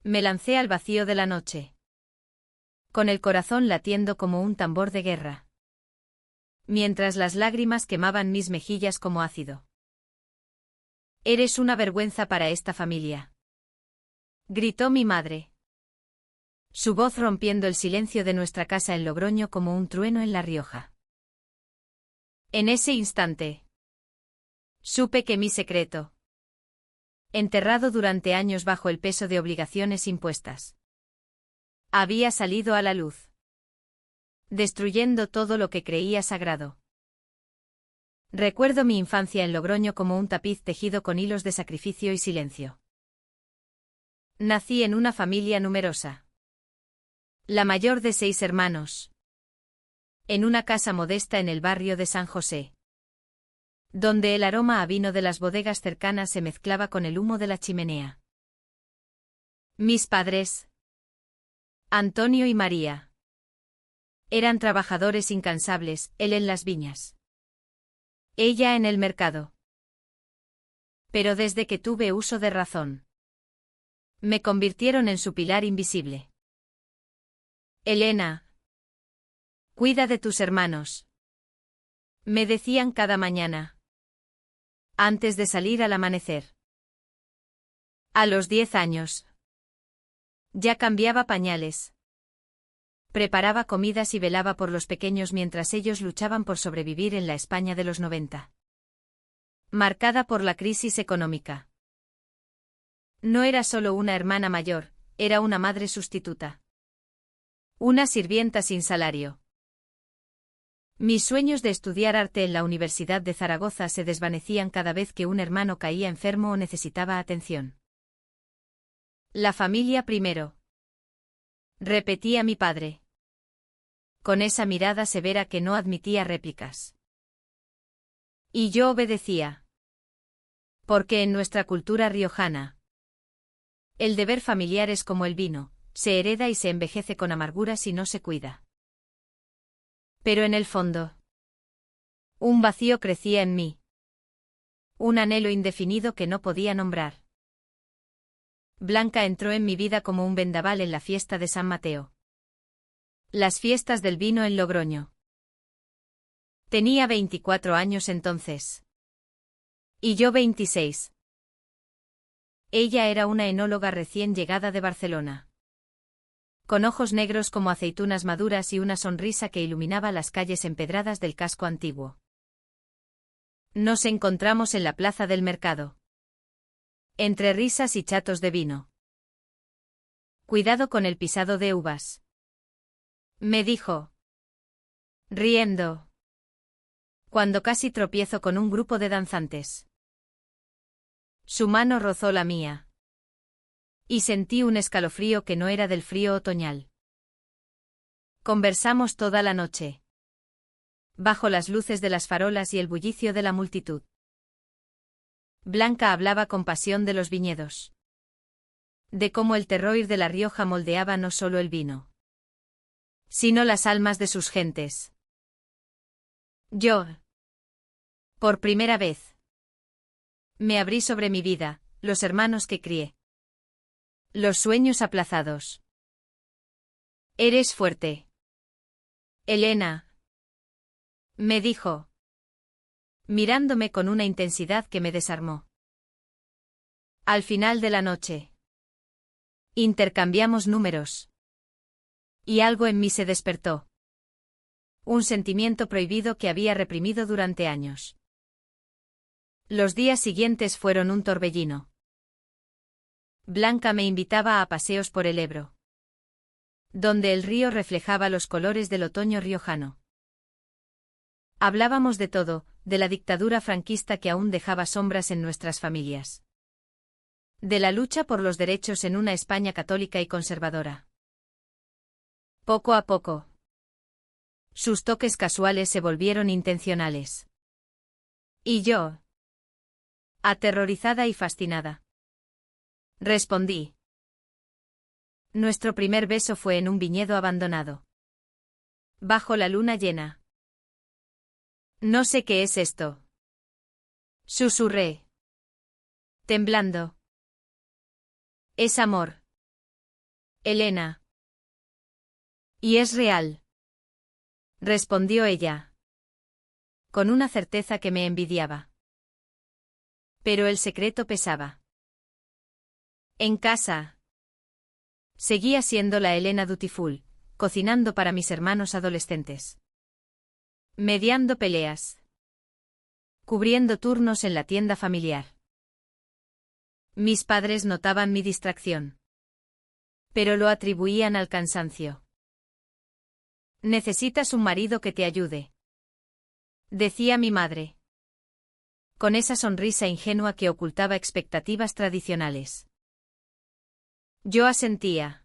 Me lancé al vacío de la noche, con el corazón latiendo como un tambor de guerra, mientras las lágrimas quemaban mis mejillas como ácido. «Eres una vergüenza para esta familia», gritó mi madre, su voz rompiendo el silencio de nuestra casa en Logroño como un trueno en La Rioja. En ese instante, supe que mi secreto, enterrado durante años bajo el peso de obligaciones impuestas, había salido a la luz, destruyendo todo lo que creía sagrado. Recuerdo mi infancia en Logroño como un tapiz tejido con hilos de sacrificio y silencio. Nací en una familia numerosa, la mayor de 6 hermanos, en una casa modesta en el barrio de San José, donde el aroma a vino de las bodegas cercanas se mezclaba con el humo de la chimenea. Mis padres, Antonio y María, eran trabajadores incansables, él en las viñas, ella en el mercado. Pero desde que tuve uso de razón, me convirtieron en su pilar invisible. Elena, cuida de tus hermanos, me decían cada mañana, antes de salir al amanecer. A los 10 años, ya cambiaba pañales, preparaba comidas y velaba por los pequeños mientras ellos luchaban por sobrevivir en la España de los 90. Marcada por la crisis económica. No era solo una hermana mayor, era una madre sustituta. Una sirvienta sin salario. Mis sueños de estudiar arte en la Universidad de Zaragoza se desvanecían cada vez que un hermano caía enfermo o necesitaba atención. La familia primero, repetía mi padre, con esa mirada severa que no admitía réplicas. Y yo obedecía. Porque en nuestra cultura riojana, el deber familiar es como el vino, se hereda y se envejece con amargura si no se cuida. Pero en el fondo, un vacío crecía en mí. Un anhelo indefinido que no podía nombrar. Blanca entró en mi vida como un vendaval en la fiesta de San Mateo. Las fiestas del vino en Logroño. Tenía 24 años entonces. Y yo 26. Ella era una enóloga recién llegada de Barcelona, con ojos negros como aceitunas maduras y una sonrisa que iluminaba las calles empedradas del casco antiguo. Nos encontramos en la plaza del mercado, entre risas y chatos de vino. Cuidado con el pisado de uvas, me dijo, riendo, cuando casi tropiezo con un grupo de danzantes. Su mano rozó la mía, y sentí un escalofrío que no era del frío otoñal. Conversamos toda la noche, bajo las luces de las farolas y el bullicio de la multitud. Blanca hablaba con pasión de los viñedos, de cómo el terroir de La Rioja moldeaba no solo el vino, sino las almas de sus gentes. Yo, por primera vez, me abrí sobre mi vida, los hermanos que crié, los sueños aplazados. Eres fuerte, Elena, me dijo, mirándome con una intensidad que me desarmó. Al final de la noche, intercambiamos números. Y algo en mí se despertó. Un sentimiento prohibido que había reprimido durante años. Los días siguientes fueron un torbellino. Blanca me invitaba a paseos por el Ebro, donde el río reflejaba los colores del otoño riojano. Hablábamos de todo, de la dictadura franquista que aún dejaba sombras en nuestras familias, de la lucha por los derechos en una España católica y conservadora. Poco a poco, sus toques casuales se volvieron intencionales. Y yo, aterrorizada y fascinada, respondí. Nuestro primer beso fue en un viñedo abandonado, bajo la luna llena. No sé qué es esto, susurré, temblando. Es amor, Elena. Y es real, respondió ella, con una certeza que me envidiaba. Pero el secreto pesaba. En casa. Seguía siendo la Elena dutiful, cocinando para mis hermanos adolescentes. Mediando peleas. Cubriendo turnos en la tienda familiar. Mis padres notaban mi distracción. Pero lo atribuían al cansancio. Necesitas un marido que te ayude, decía mi madre, con esa sonrisa ingenua que ocultaba expectativas tradicionales. Yo asentía.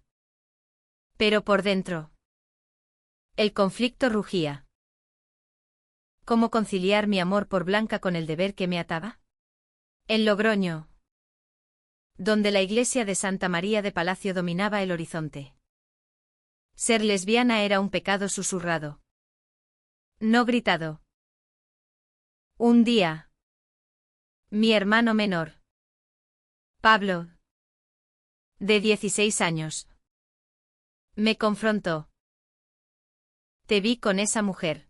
Pero por dentro, el conflicto rugía. ¿Cómo conciliar mi amor por Blanca con el deber que me ataba? En Logroño, donde la iglesia de Santa María de Palacio dominaba el horizonte. Ser lesbiana era un pecado susurrado. No gritado. Un día, mi hermano menor, Pablo, de 16 años, me confrontó. Te vi con esa mujer.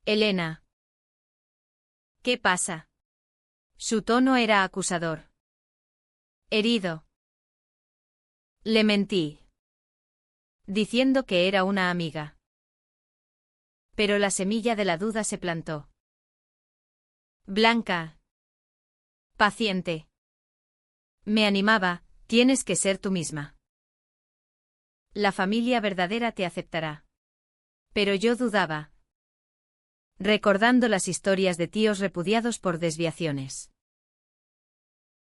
Elena. ¿Qué pasa? Su tono era acusador. Herido. Le mentí, diciendo que era una amiga. Pero la semilla de la duda se plantó. Blanca. Paciente. Me animaba, tienes que ser tú misma. La familia verdadera te aceptará. Pero yo dudaba, recordando las historias de tíos repudiados por desviaciones.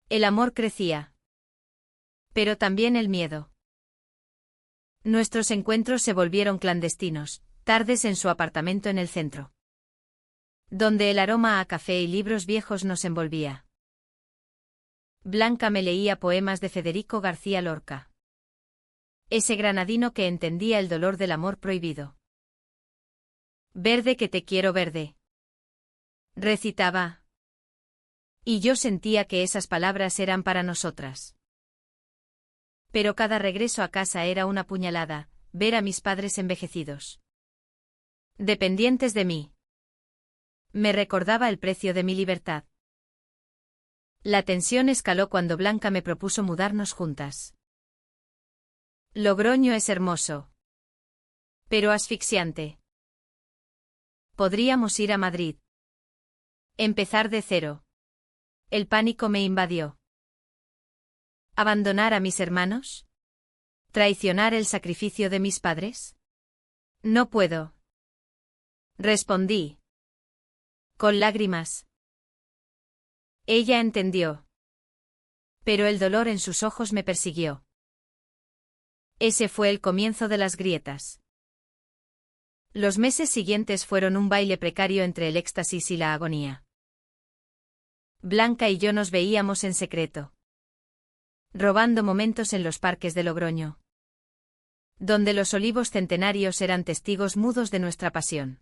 El amor crecía. Pero también el miedo. Nuestros encuentros se volvieron clandestinos, tardes en su apartamento en el centro, donde el aroma a café y libros viejos nos envolvía. Blanca me leía poemas de Federico García Lorca. Ese granadino que entendía el dolor del amor prohibido. Verde que te quiero verde, recitaba. Y yo sentía que esas palabras eran para nosotras. Pero cada regreso a casa era una puñalada, ver a mis padres envejecidos, dependientes de mí. Me recordaba el precio de mi libertad. La tensión escaló cuando Blanca me propuso mudarnos juntas. Logroño es hermoso, pero asfixiante. Podríamos ir a Madrid. Empezar de cero. El pánico me invadió. ¿Abandonar a mis hermanos? ¿Traicionar el sacrificio de mis padres? No puedo. Respondí. Con lágrimas. Ella entendió. Pero el dolor en sus ojos me persiguió. Ese fue el comienzo de las grietas. Los meses siguientes fueron un baile precario entre el éxtasis y la agonía. Blanca y yo nos veíamos en secreto, robando momentos en los parques de Logroño, donde los olivos centenarios eran testigos mudos de nuestra pasión.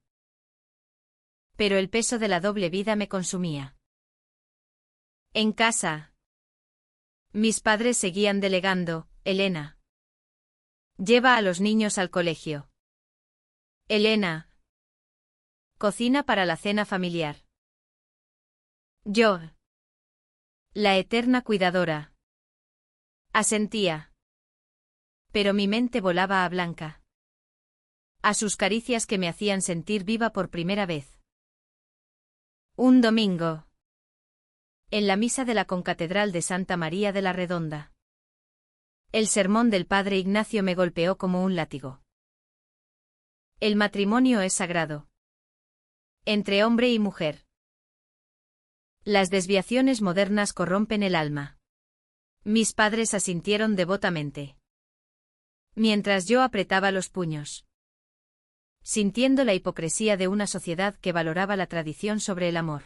Pero el peso de la doble vida me consumía. En casa, mis padres seguían delegando, Elena. Lleva a los niños al colegio. Elena. Cocina para la cena familiar. Yo. La eterna cuidadora. Asentía. Pero mi mente volaba a Blanca. A sus caricias que me hacían sentir viva por primera vez. Un domingo. En la misa de la concatedral de Santa María de la Redonda. El sermón del padre Ignacio me golpeó como un látigo. El matrimonio es sagrado. Entre hombre y mujer. Las desviaciones modernas corrompen el alma. Mis padres asintieron devotamente. Mientras yo apretaba los puños. Sintiendo la hipocresía de una sociedad que valoraba la tradición sobre el amor.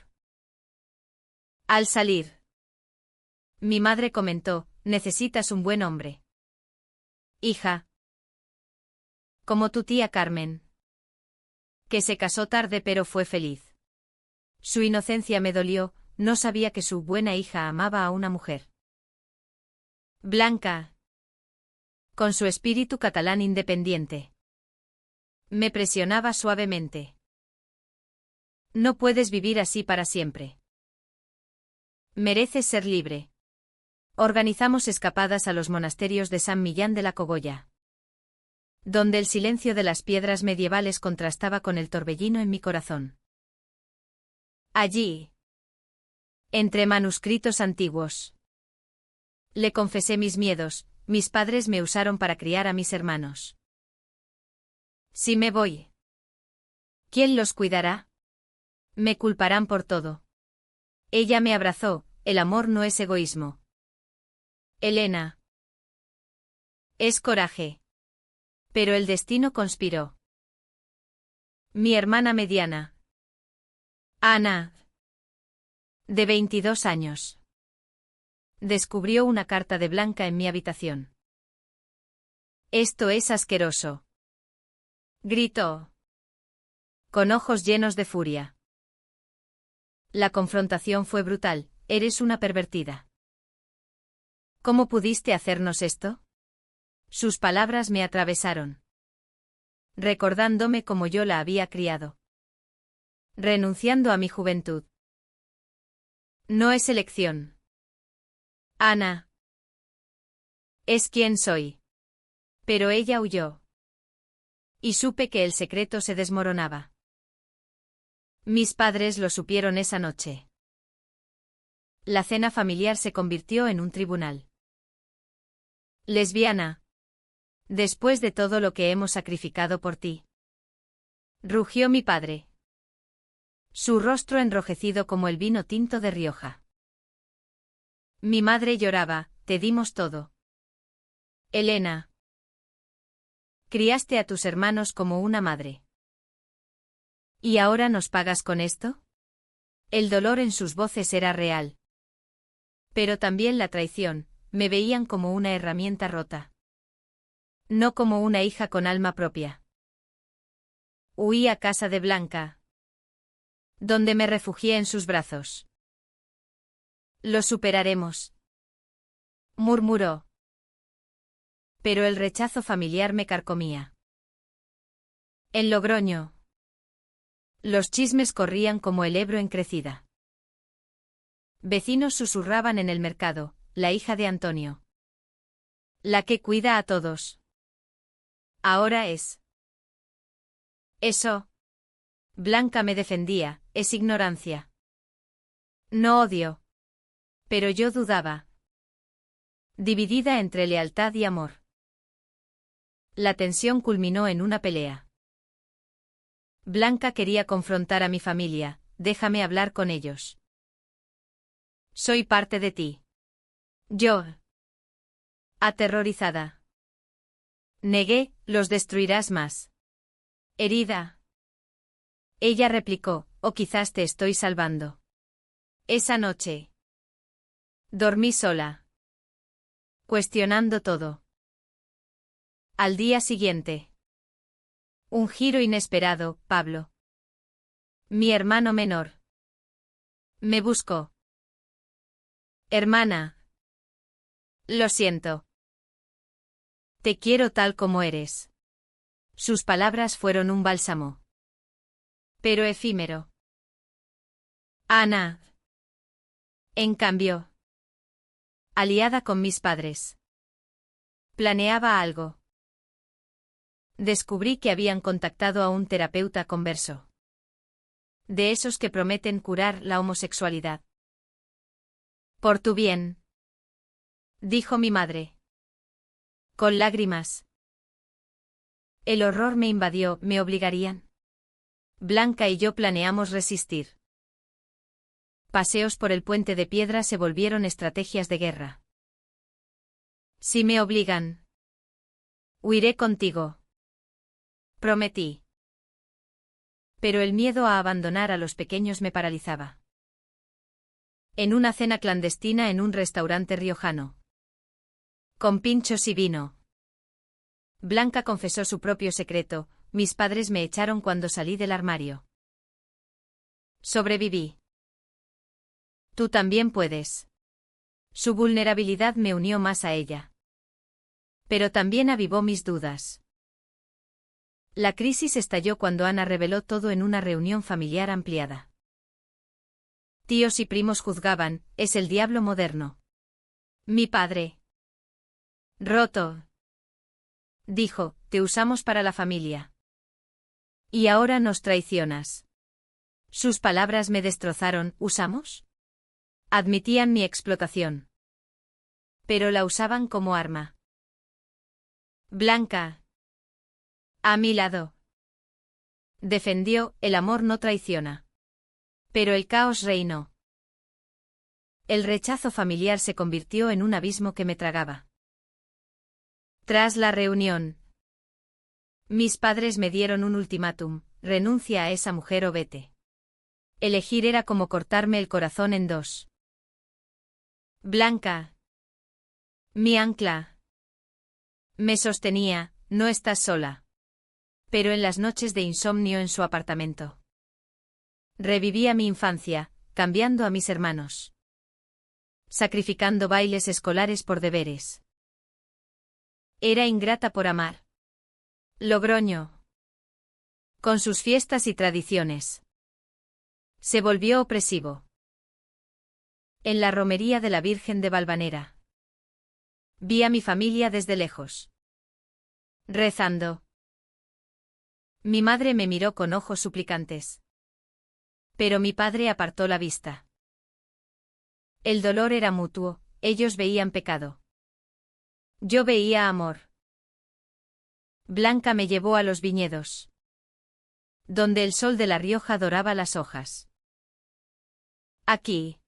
Al salir, mi madre comentó, necesitas un buen hombre. Hija. Como tu tía Carmen. Que se casó tarde pero fue feliz. Su inocencia me dolió, no sabía que su buena hija amaba a una mujer. Blanca. con su espíritu catalán independiente. Me presionaba suavemente. No puedes vivir así para siempre. Mereces ser libre. Organizamos escapadas a los monasterios de San Millán de la Cogolla, donde el silencio de las piedras medievales contrastaba con el torbellino en mi corazón. Allí, entre manuscritos antiguos, le confesé mis miedos. Mis padres me usaron para criar a mis hermanos. Si me voy, ¿quién los cuidará? Me culparán por todo. Ella me abrazó. El amor no es egoísmo. Elena. Es coraje. Pero el destino conspiró. Mi hermana mediana, Ana, de 22 años, descubrió una carta de Blanca en mi habitación. Esto es asqueroso, gritó, con ojos llenos de furia. La confrontación fue brutal. Eres una pervertida. ¿Cómo pudiste hacernos esto? Sus palabras me atravesaron, recordándome cómo yo la había criado, renunciando a mi juventud. No es elección, Ana. Es quien soy. Pero ella huyó. Y supe que el secreto se desmoronaba. Mis padres lo supieron esa noche. La cena familiar se convirtió en un tribunal. Lesbiana. Después de todo lo que hemos sacrificado por ti. Rugió mi padre. Su rostro enrojecido como el vino tinto de Rioja. Mi madre lloraba. Te dimos todo. Elena. Criaste a tus hermanos como una madre. ¿Y ahora nos pagas con esto? El dolor en sus voces era real. Pero también la traición. Me veían como una herramienta rota. No como una hija con alma propia. Huí a casa de Blanca, donde me refugié en sus brazos. Lo superaremos, murmuró. Pero el rechazo familiar me carcomía. En Logroño, los chismes corrían como el Ebro en crecida. Vecinos susurraban en el mercado, la hija de Antonio, la que cuida a todos. Ahora es. Eso. Blanca me defendía, es ignorancia. No odio. Pero yo dudaba. Dividida entre lealtad y amor. La tensión culminó en una pelea. Blanca quería confrontar a mi familia. Déjame hablar con ellos. Soy parte de ti. Yo. Aterrorizada. Negué, los destruirás más. Herida. Ella replicó, o quizás te estoy salvando. Esa noche. Dormí sola. Cuestionando todo. Al día siguiente. Un giro inesperado, Pablo. Mi hermano menor. Me buscó. Hermana. Lo siento. Te quiero tal como eres. Sus palabras fueron un bálsamo. Pero efímero. Ana. En cambio. Aliada con mis padres. Planeaba algo. Descubrí que habían contactado a un terapeuta converso. De esos que prometen curar la homosexualidad. Por tu bien. Dijo mi madre. Con lágrimas. El horror me invadió, me obligarían. Blanca y yo planeamos resistir. Paseos por el puente de piedra se volvieron estrategias de guerra. Si me obligan. Huiré contigo. Prometí. Pero el miedo a abandonar a los pequeños me paralizaba. En una cena clandestina en un restaurante riojano. Con pinchos y vino. Blanca confesó su propio secreto, mis padres me echaron cuando salí del armario. Sobreviví. Tú también puedes. Su vulnerabilidad me unió más a ella. Pero también avivó mis dudas. La crisis estalló cuando Ana reveló todo en una reunión familiar ampliada. Tíos y primos juzgaban, es el diablo moderno. Mi padre. Roto. Dijo, te usamos para la familia. Y ahora nos traicionas. Sus palabras me destrozaron, ¿usamos? Admitían mi explotación. Pero la usaban como arma. Blanca. A mi lado. Defendió, el amor no traiciona. Pero el caos reinó. El rechazo familiar se convirtió en un abismo que me tragaba. Tras la reunión, mis padres me dieron un ultimátum, renuncia a esa mujer o vete. Elegir era como cortarme el corazón en dos. Blanca. Mi ancla. Me sostenía, no estás sola. Pero en las noches de insomnio en su apartamento. Revivía mi infancia, cambiando a mis hermanos. Sacrificando bailes escolares por deberes. Era ingrata por amar. Logroño. Con sus fiestas y tradiciones. Se volvió opresivo. En la romería de la Virgen de Valvanera. Vi a mi familia desde lejos. Rezando. Mi madre me miró con ojos suplicantes. Pero mi padre apartó la vista. El dolor era mutuo, ellos veían pecado. Yo veía amor. Blanca me llevó a los viñedos. Donde el sol de La Rioja doraba las hojas. Aquí.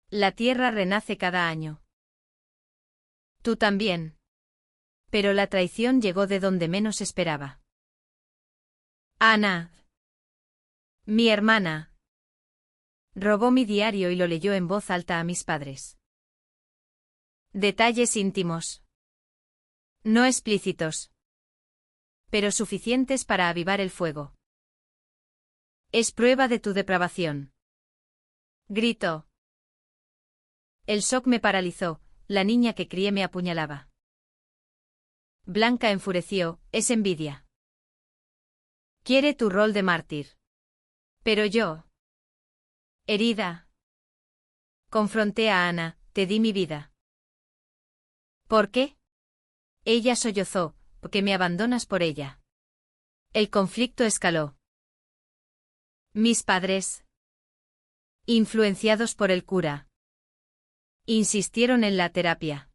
La tierra renace cada año. Tú también. Pero la traición llegó de donde menos esperaba. Ana. Mi hermana. Robó mi diario y lo leyó en voz alta a mis padres. Detalles íntimos. No explícitos. Pero suficientes para avivar el fuego. Es prueba de tu depravación. Gritó. El shock me paralizó, la niña que crié me apuñalaba. Blanca enfureció, es envidia. Quiere tu rol de mártir. Pero yo. Herida. Confronté a Ana, te di mi vida. ¿Por qué? Ella sollozó, porque me abandonas por ella. El conflicto escaló. Mis padres, influenciados por el cura, insistieron en la terapia.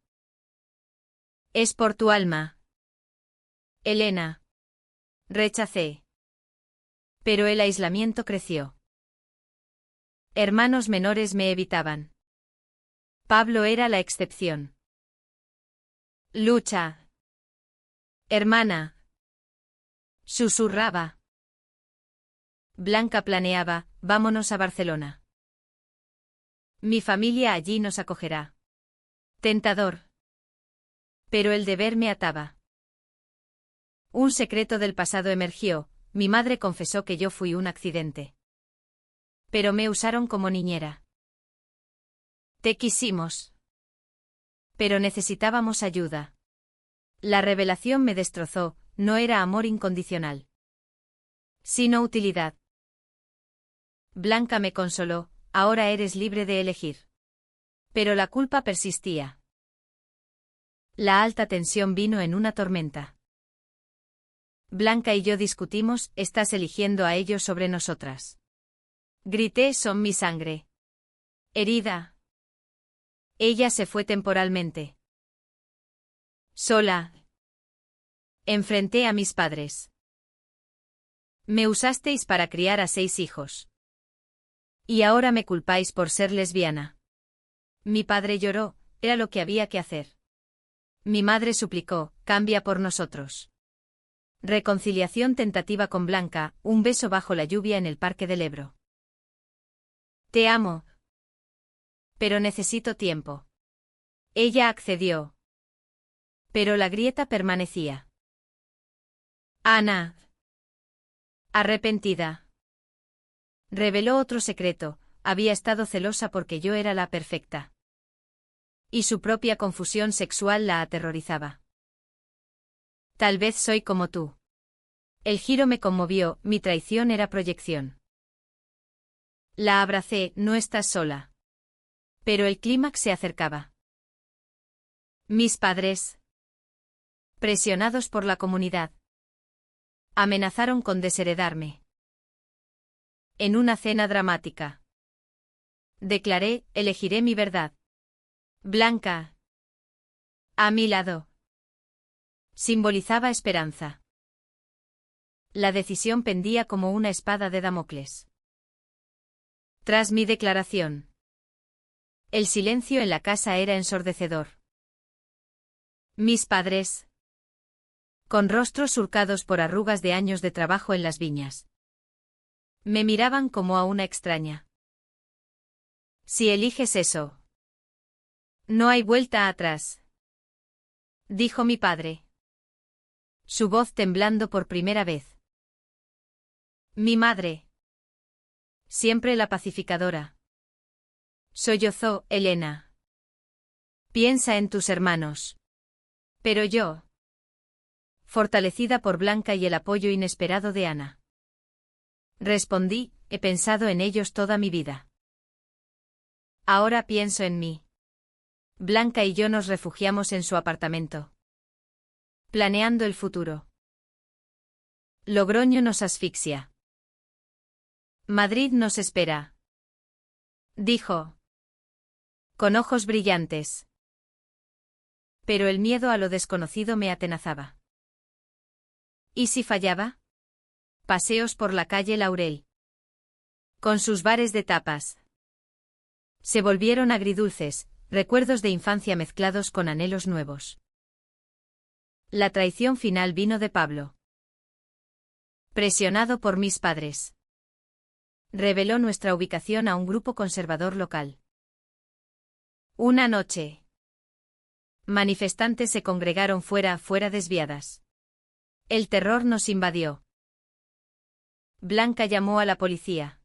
Es por tu alma. Elena. Rechacé. Pero el aislamiento creció. Hermanos menores me evitaban. Pablo era la excepción. Lucha. Hermana. Susurraba. Blanca planeaba, vámonos a Barcelona. Mi familia allí nos acogerá. Tentador. Pero el deber me ataba. Un secreto del pasado emergió, mi madre confesó que yo fui un accidente. Pero me usaron como niñera. Te quisimos. Pero necesitábamos ayuda. La revelación me destrozó, no era amor incondicional. Sino utilidad. Blanca me consoló, ahora eres libre de elegir. Pero la culpa persistía. La alta tensión vino en una tormenta. Blanca y yo discutimos, estás eligiendo a ellos sobre nosotras. Grité, son mi sangre. Herida. Ella se fue temporalmente. Sola. Enfrenté a mis padres. Me usasteis para criar a 6 hijos. Y ahora me culpáis por ser lesbiana. Mi padre lloró, era lo que había que hacer. Mi madre suplicó, cambia por nosotros. Reconciliación tentativa con Blanca, un beso bajo la lluvia en el Parque del Ebro. Te amo. Pero necesito tiempo. Ella accedió. Pero la grieta permanecía. Ana. Arrepentida. Reveló otro secreto, había estado celosa porque yo era la perfecta. Y su propia confusión sexual la aterrorizaba. Tal vez soy como tú. El giro me conmovió, mi traición era proyección. La abracé, no estás sola. Pero el clímax se acercaba. Mis padres, presionados por la comunidad, amenazaron con desheredarme. En una cena dramática, declaré, elegiré mi verdad. Blanca, a mi lado, simbolizaba esperanza. La decisión pendía como una espada de Damocles. Tras mi declaración, el silencio en la casa era ensordecedor. Mis padres, con rostros surcados por arrugas de años de trabajo en las viñas, me miraban como a una extraña. Si eliges eso, no hay vuelta atrás, dijo mi padre, su voz temblando por primera vez. Mi madre, siempre la pacificadora, sollozó Elena. Piensa en tus hermanos. Pero yo, fortalecida por Blanca y el apoyo inesperado de Ana, respondí, he pensado en ellos toda mi vida. Ahora pienso en mí. Blanca y yo nos refugiamos en su apartamento, planeando el futuro. Logroño nos asfixia. Madrid nos espera, dijo, con ojos brillantes. Pero el miedo a lo desconocido me atenazaba. ¿Y si fallaba? Paseos por la calle Laurel, con sus bares de tapas, se volvieron agridulces, recuerdos de infancia mezclados con anhelos nuevos. La traición final vino de Pablo. Presionado por mis padres, reveló nuestra ubicación a un grupo conservador local. Una noche, manifestantes se congregaron fuera desviadas. El terror nos invadió. Blanca llamó a la policía.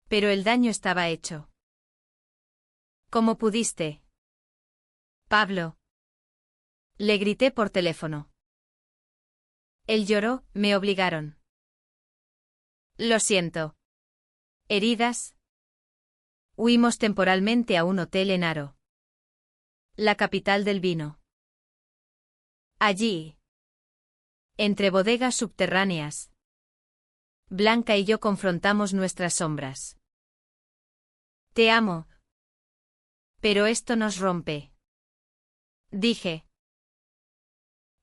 Pero el daño estaba hecho. ¿Cómo pudiste? Pablo. Le grité por teléfono. Él lloró, me obligaron. Lo siento. ¿Heridas? Huimos temporalmente a un hotel en Haro, la capital del vino. Allí, entre bodegas subterráneas, Blanca y yo confrontamos nuestras sombras. Te amo. Pero esto nos rompe. Dije.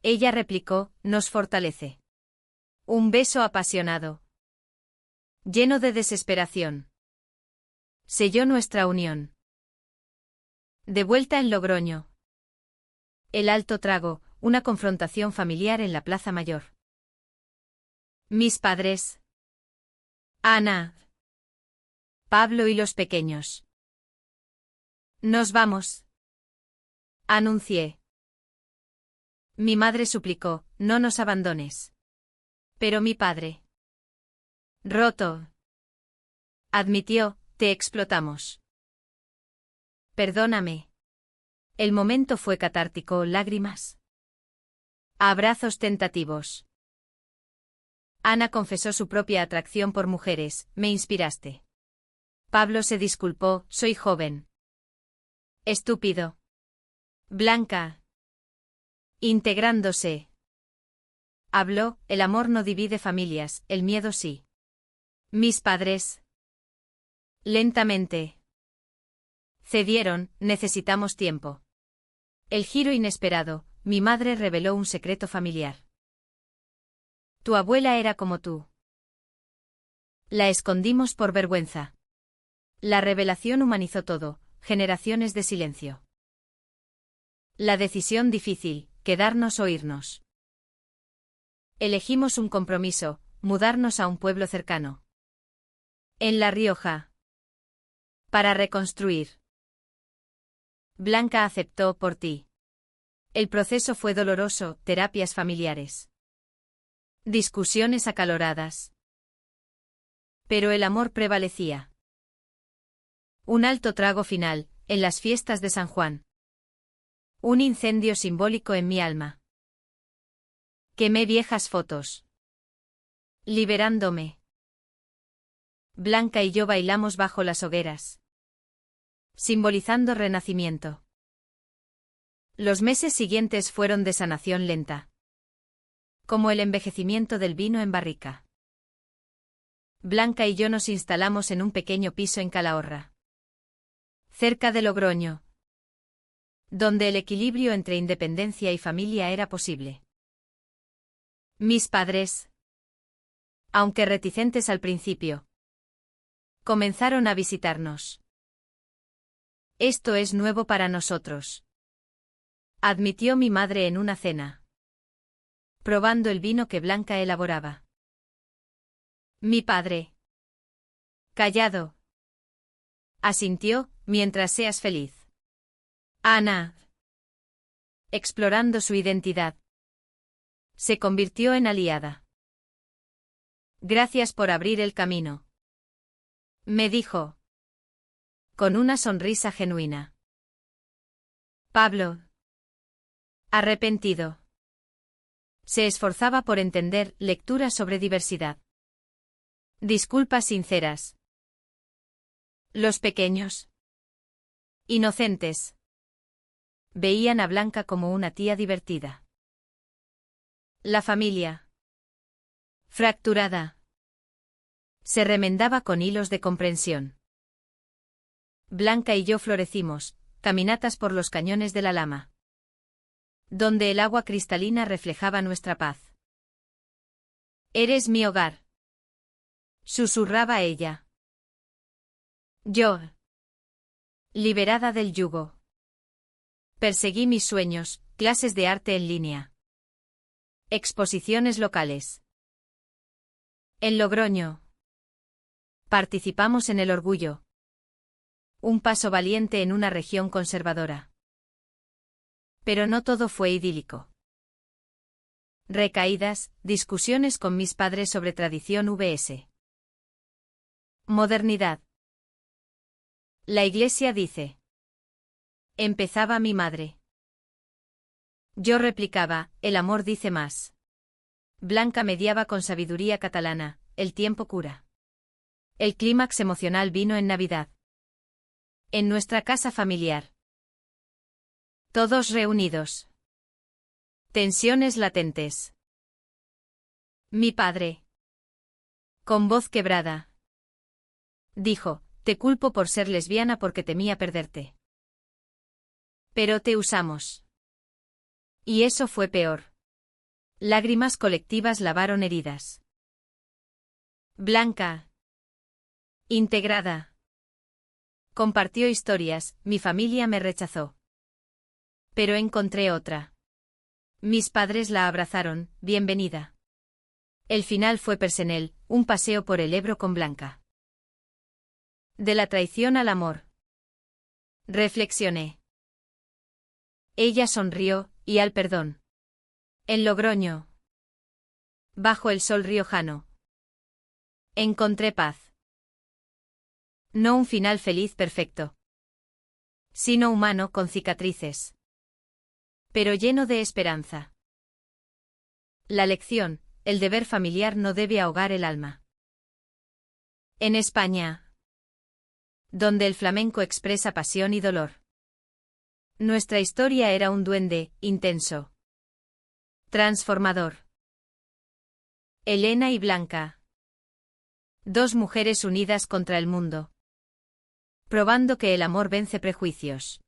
Ella replicó, nos fortalece. Un beso apasionado, lleno de desesperación, selló nuestra unión. De vuelta en Logroño. El alto trago, una confrontación familiar en la Plaza Mayor. Mis padres. Ana. Pablo y los pequeños. Nos vamos. Anuncié. Mi madre suplicó, no nos abandones. Pero mi padre, roto, admitió, te explotamos. Perdóname. El momento fue catártico, lágrimas. Abrazos tentativos. Ana confesó su propia atracción por mujeres, me inspiraste. Pablo se disculpó, soy joven. Estúpido. Blanca. Integrándose. Habló, el amor no divide familias, el miedo sí. Mis padres. Lentamente. Cedieron, necesitamos tiempo. El giro inesperado, mi madre reveló un secreto familiar. Tu abuela era como tú. La escondimos por vergüenza. La revelación humanizó todo, generaciones de silencio. La decisión difícil, quedarnos o irnos. Elegimos un compromiso, mudarnos a un pueblo cercano. En La Rioja. Para reconstruir. Blanca aceptó por ti. El proceso fue doloroso, terapias familiares. Discusiones acaloradas. Pero el amor prevalecía. Un alto trago final, en las fiestas de San Juan. Un incendio simbólico en mi alma. Quemé viejas fotos. Liberándome. Blanca y yo bailamos bajo las hogueras, simbolizando renacimiento. Los meses siguientes fueron de sanación lenta, como el envejecimiento del vino en barrica. Blanca y yo nos instalamos en un pequeño piso en Calahorra, cerca de Logroño, donde el equilibrio entre independencia y familia era posible. Mis padres, aunque reticentes al principio, comenzaron a visitarnos. Esto es nuevo para nosotros, admitió mi madre en una cena, probando el vino que Blanca elaboraba. Mi padre, callado, asintió, mientras seas feliz. Ana, explorando su identidad, se convirtió en aliada. Gracias por abrir el camino, me dijo, con una sonrisa genuina. Pablo, arrepentido, se esforzaba por entender lecturas sobre diversidad. Disculpas sinceras. Los pequeños, inocentes, veían a Blanca como una tía divertida. La familia, fracturada, se remendaba con hilos de comprensión. Blanca y yo florecimos, caminatas por los cañones de la Lama, donde el agua cristalina reflejaba nuestra paz. Eres mi hogar, susurraba ella. Yo, liberada del yugo, perseguí mis sueños, clases de arte en línea, exposiciones locales. En Logroño, participamos en el Orgullo, un paso valiente en una región conservadora. Pero no todo fue idílico. Recaídas, discusiones con mis padres sobre tradición vs. modernidad. La Iglesia dice. Empezaba mi madre. Yo replicaba, el amor dice más. Blanca mediaba con sabiduría catalana, el tiempo cura. El clímax emocional vino en Navidad. En nuestra casa familiar. Todos reunidos. Tensiones latentes. Mi padre, con voz quebrada, dijo, te culpo por ser lesbiana porque temía perderte. Pero te usamos. Y eso fue peor. Lágrimas colectivas lavaron heridas. Blanca, integrada, compartió historias, mi familia me rechazó. Pero encontré otra. Mis padres la abrazaron, bienvenida. El final fue personal, un paseo por el Ebro con Blanca. De la traición al amor. Reflexioné. Ella sonrió, y al perdón. En Logroño, bajo el sol riojano, encontré paz. No un final feliz perfecto, sino humano con cicatrices, pero lleno de esperanza. La lección, el deber familiar no debe ahogar el alma. En España, donde el flamenco expresa pasión y dolor. Nuestra historia era un duende, intenso, transformador. Elena y Blanca. Dos mujeres unidas contra el mundo. Probando que el amor vence prejuicios.